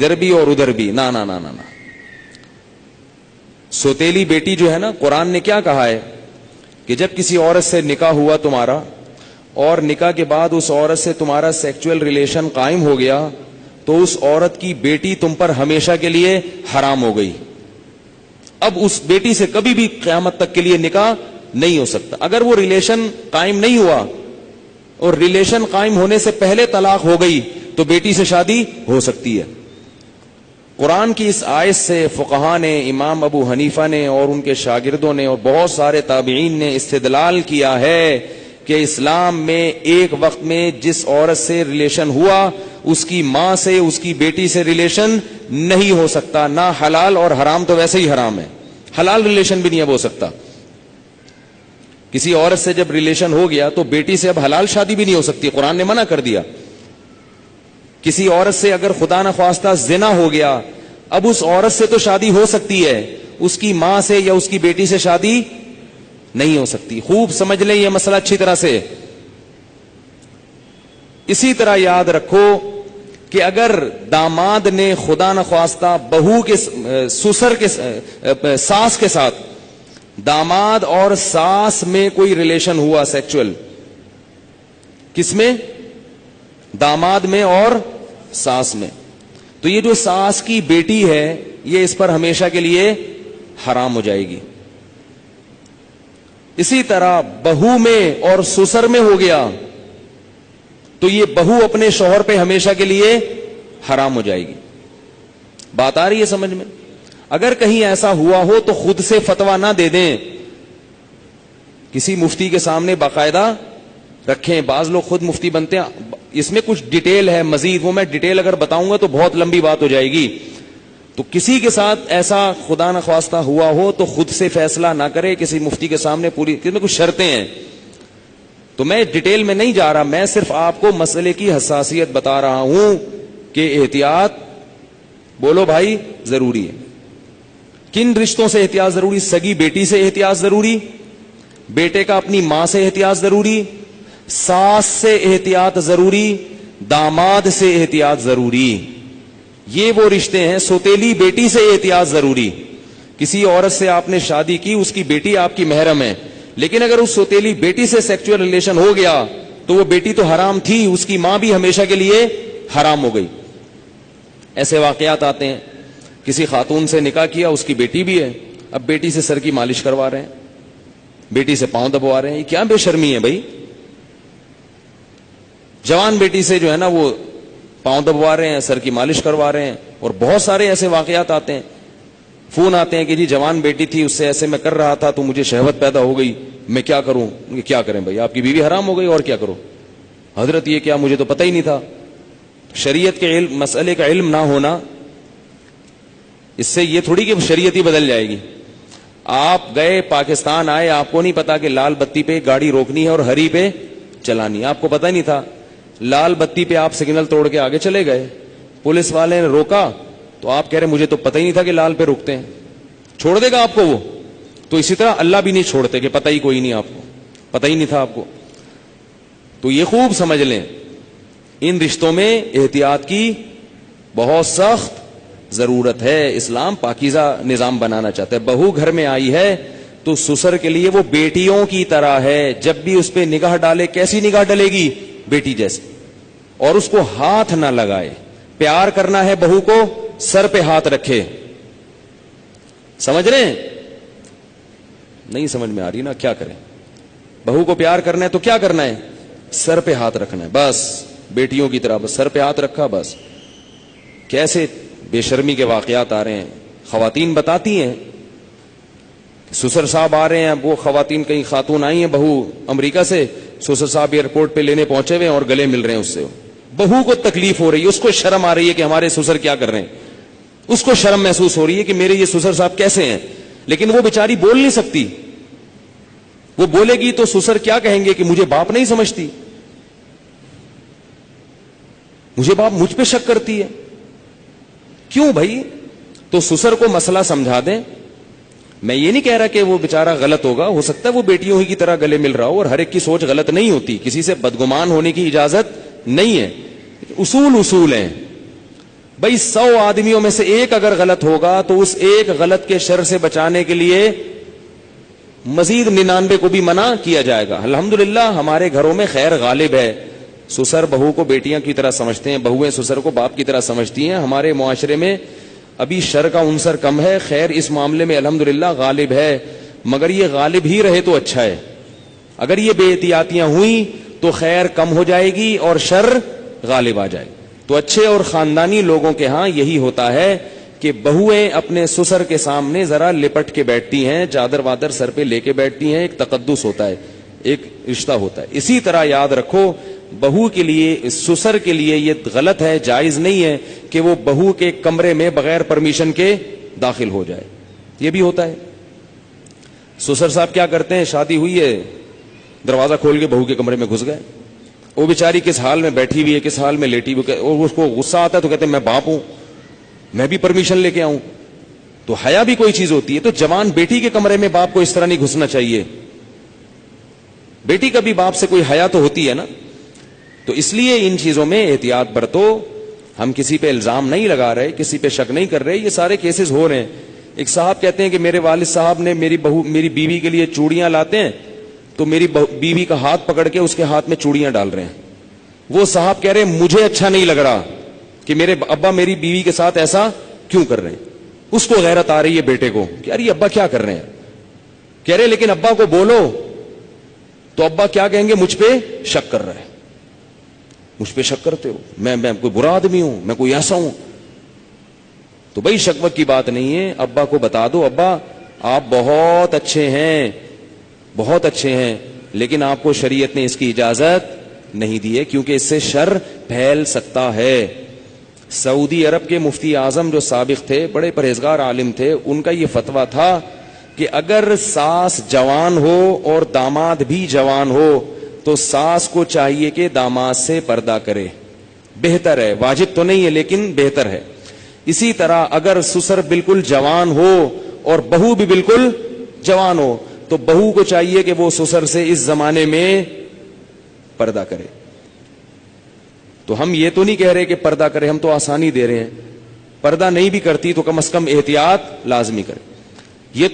ادھر بھی اور ادھر بھی، نا نا نا نا نا۔ سوتیلی بیٹی جو ہے نا، قرآن نے کیا کہا ہے کہ جب کسی عورت سے نکاح ہوا تمہارا اور نکاح کے بعد اس عورت سے تمہارا سیکچول ریلیشن قائم ہو گیا تو اس عورت کی بیٹی تم پر ہمیشہ کے لیے حرام ہو گئی۔ اب اس بیٹی سے کبھی بھی قیامت تک کے لیے نکاح نہیں ہو سکتا۔ اگر وہ ریلیشن قائم نہیں ہوا اور ریلیشن قائم ہونے سے پہلے طلاق ہو گئی تو بیٹی سے شادی ہو سکتی ہے۔ قرآن کی اس آیت سے فقہاء نے، امام ابو حنیفہ نے اور ان کے شاگردوں نے اور بہت سارے تابعین نے استدلال کیا ہے کہ اسلام میں ایک وقت میں جس عورت سے ریلیشن ہوا اس کی ماں سے، اس کی بیٹی سے ریلیشن نہیں ہو سکتا، نہ حلال، اور حرام تو ویسے ہی حرام ہے، حلال ریلیشن بھی نہیں اب ہو سکتا۔ کسی عورت سے جب ریلیشن ہو گیا تو بیٹی سے اب حلال شادی بھی نہیں ہو سکتی، قرآن نے منع کر دیا۔ کسی عورت سے اگر خدا نخواستہ زنا ہو گیا، اب اس عورت سے تو شادی ہو سکتی ہے، اس کی ماں سے یا اس کی بیٹی سے شادی نہیں ہو سکتی۔ خوب سمجھ لیں یہ مسئلہ اچھی طرح سے۔ اسی طرح یاد رکھو کہ اگر داماد نے خدا نخواستہ بہو کے سسر کے ساس کے ساتھ، داماد اور ساس میں کوئی ریلیشن ہوا سیکچول، کس میں؟ داماد میں اور ساس میں، تو یہ جو ساس کی بیٹی ہے یہ اس پر ہمیشہ کے لیے حرام ہو جائے گی۔ اسی طرح بہو میں اور سسر میں ہو گیا تو یہ بہو اپنے شوہر پہ ہمیشہ کے لیے حرام ہو جائے گی۔ بات آ رہی ہے سمجھ میں؟ اگر کہیں ایسا ہوا ہو تو خود سے فتویٰ نہ دے دیں، کسی مفتی کے سامنے باقاعدہ رکھیں۔ بعض لوگ خود مفتی بنتے ہیں، اس میں کچھ ڈیٹیل ہے مزید، وہ میں ڈیٹیل اگر بتاؤں گا تو بہت لمبی بات ہو جائے گی۔ تو کسی کے ساتھ ایسا خدا نخواستہ ہوا ہو تو خود سے فیصلہ نہ کرے، کسی مفتی کے سامنے پوری، اس میں کچھ شرطیں ہیں، تو میں ڈیٹیل میں نہیں جا رہا، میں صرف آپ کو مسئلے کی حساسیت بتا رہا ہوں کہ احتیاط، بولو بھائی، ضروری ہے۔ کن رشتوں سے احتیاط ضروری؟ سگی بیٹی سے احتیاط ضروری، بیٹے کا اپنی ماں سے احتیاط ضروری، ساس سے احتیاط ضروری، داماد سے احتیاط ضروری۔ یہ وہ رشتے ہیں۔ سوتیلی بیٹی سے احتیاط ضروری، کسی عورت سے آپ نے شادی کی، اس کی بیٹی آپ کی محرم ہے، لیکن اگر اس سوتیلی بیٹی سے سیکچول ریلیشن ہو گیا تو وہ بیٹی تو حرام تھی، اس کی ماں بھی ہمیشہ کے لیے حرام ہو گئی۔ ایسے واقعات آتے ہیں، کسی خاتون سے نکاح کیا، اس کی بیٹی بھی ہے، اب بیٹی سے سر کی مالش کروا رہے ہیں، بیٹی سے پاؤں دبوا رہے ہیں، یہ کیا بے شرمی ہے بھائی؟ جوان بیٹی سے جو ہے نا وہ پاؤں دبوا رہے ہیں، سر کی مالش کروا رہے ہیں، اور بہت سارے ایسے واقعات آتے ہیں، فون آتے ہیں کہ جی جوان بیٹی تھی، اس سے ایسے میں کر رہا تھا تو مجھے شہوت پیدا ہو گئی، میں کیا کروں؟ کیا کریں بھائی، آپ کی بیوی حرام ہو گئی، اور کیا کرو؟ حضرت یہ کیا، مجھے تو پتہ ہی نہیں تھا۔ شریعت کے علم، مسئلے کا علم نہ ہونا، اس سے یہ تھوڑی کہ شریعت ہی بدل جائے گی۔ آپ گئے پاکستان آئے، آپ کو نہیں پتا کہ لال بتی پہ گاڑی روکنی ہے اور ہری پہ چلانی، آپ کو پتہ نہیں تھا، لال بتی پہ آپ سگنل توڑ کے آگے چلے گئے، پولیس والے نے روکا تو آپ کہہ رہے مجھے تو پتہ ہی نہیں تھا کہ لال پہ رکتے ہیں، چھوڑ دے گا آپ کو وہ؟ تو اسی طرح اللہ بھی نہیں چھوڑتے کہ پتہ ہی کوئی نہیں، آپ کو پتہ ہی نہیں تھا آپ کو۔ تو یہ خوب سمجھ لیں، ان رشتوں میں احتیاط کی بہت سخت ضرورت ہے۔ اسلام پاکیزہ نظام بنانا چاہتا ہے۔ بہو گھر میں آئی ہے تو سسر کے لیے وہ بیٹیوں کی طرح ہے، جب بھی اس پہ نگاہ ڈالے، کیسی نگاہ ڈلے گی؟ بیٹی جیسے، اور اس کو ہاتھ نہ لگائے۔ پیار کرنا ہے بہو کو، سر پہ ہاتھ رکھے۔ سمجھ رہے ہیں؟ نہیں سمجھ میں آ رہی نا، کیا کریں؟ بہو کو پیار کرنا ہے تو کیا کرنا ہے؟ سر پہ ہاتھ رکھنا ہے، بس بیٹیوں کی طرح، بس سر پہ ہاتھ رکھا بس۔ کیسے بے شرمی کے واقعات آ رہے ہیں، خواتین بتاتی ہیں، سسر صاحب آ رہے ہیں، وہ خواتین، کئی خاتون آئی ہیں بہو امریکہ سے، سسر صاحب ایئرپورٹ پہ لینے پہنچے ہوئے اور گلے مل رہے ہیں اس سے، بہو کو تکلیف ہو رہی ہے، اس کو شرم آ رہی ہے کہ ہمارے سسر کیا کر رہے ہیں، اس کو شرم محسوس ہو رہی ہے کہ میرے یہ سسر صاحب کیسے ہیں، لیکن وہ بیچاری بول نہیں سکتی، وہ بولے گی تو سسر کیا کہیں گے کہ مجھے باپ نہیں سمجھتی، مجھے باپ مجھ پہ شک کرتی ہے۔ کیوں بھائی؟ تو سسر کو مسئلہ سمجھا دیں۔ میں یہ نہیں کہہ رہا کہ وہ بیچارہ غلط ہوگا، ہو سکتا ہے وہ بیٹیوں ہی کی طرح گلے مل رہا ہو، اور ہر ایک کی سوچ غلط نہیں ہوتی، کسی سے بدگمان ہونے کی اجازت نہیں ہے، اصول ہیں۔ بھائی 100 آدمیوں میں سے ایک اگر غلط ہوگا تو اس ایک غلط کے شر سے بچانے کے لیے مزید 99 کو بھی منع کیا جائے گا. الحمدللہ ہمارے گھروں میں خیر غالب ہے. سسر بہو کو بیٹیاں کی طرح سمجھتے ہیں, بہویں سسر کو باپ کی طرح سمجھتی ہیں. ہمارے معاشرے میں ابھی شر کا عنصر کم ہے, خیر اس معاملے میں الحمدللہ غالب ہے, مگر یہ غالب ہی رہے تو اچھا ہے. اگر یہ بے احتیاطیاں ہوئیں تو خیر کم ہو جائے گی اور شر غالب آ جائے گی. تو اچھے اور خاندانی لوگوں کے ہاں یہی ہوتا ہے کہ بہویں اپنے سسر کے سامنے ذرا لپٹ کے بیٹھتی ہیں, چادر وادر سر پہ لے کے بیٹھتی ہیں, ایک تقدس ہوتا ہے, ایک رشتہ ہوتا ہے. اسی طرح یاد رکھو بہو کے لیے, سسر کے لیے یہ غلط ہے, جائز نہیں ہے کہ وہ بہو کے کمرے میں بغیر پرمیشن کے داخل ہو جائے. یہ بھی ہوتا ہے. سسر صاحب کیا کرتے ہیں, شادی ہوئی ہے, دروازہ کھول کے بہو کے کمرے میں گھس گئے. وہ بیچاری کس حال میں بیٹھی ہوئی ہے, کس حال میں لیٹی ہوئی, اور اس کو غصہ آتا ہے تو کہتے ہیں میں باپ ہوں, میں بھی پرمیشن لے کے آؤں. تو حیا بھی کوئی چیز ہوتی ہے. تو جوان بیٹی کے کمرے میں باپ کو اس طرح نہیں گھسنا چاہیے. بیٹی کا بھی باپ سے کوئی حیا تو ہوتی ہے نا. تو اس لیے ان چیزوں میں احتیاط برتو. ہم کسی پہ الزام نہیں لگا رہے, کسی پہ شک نہیں کر رہے, یہ سارے کیسز ہو رہے ہیں. ایک صاحب کہتے ہیں کہ میرے والد صاحب نے میری بیوی کے لیے چوڑیاں لاتے ہیں تو میری بیوی کا ہاتھ پکڑ کے اس کے ہاتھ میں چوڑیاں ڈال رہے ہیں. وہ صاحب کہہ رہے ہیں مجھے اچھا نہیں لگ رہا کہ میرے ابا میری بیوی کے ساتھ ایسا کیوں کر رہے ہیں. اس کو غیرت آ رہی ہے بیٹے کو کہ یار یہ ابا کیا کر رہے ہیں. کہہ رہے لیکن ابا کو بولو تو ابا کیا کہیں گے, مجھ پہ شک کر رہا ہے, مجھ پہ شک کرتے ہو, میں کوئی برا آدمی ہوں, میں کوئی ایسا ہوں. تو بھائی شک کی بات نہیں ہے. ابا کو بتا دو ابا آپ بہت اچھے ہیں, بہت اچھے ہیں, لیکن آپ کو شریعت نے اس کی اجازت نہیں دی ہے کیونکہ اس سے شر پھیل سکتا ہے. سعودی عرب کے مفتی اعظم جو سابق تھے, بڑے پرہیزگار عالم تھے, ان کا یہ فتویٰ تھا کہ اگر ساس جوان ہو اور داماد بھی جوان ہو تو ساس کو چاہیے کہ داماد سے پردہ کرے. بہتر ہے, واجب تو نہیں ہے لیکن بہتر ہے. اسی طرح اگر سسر بالکل جوان ہو اور بہو بھی بالکل جوان ہو تو بہو کو چاہیے کہ وہ سسر سے اس زمانے میں پردہ کرے. تو ہم یہ تو نہیں کہہ رہے کہ پردہ کرے, ہم تو آسانی دے رہے ہیں. پردہ نہیں بھی کرتی تو کم از کم احتیاط لازمی کرے. یہ تو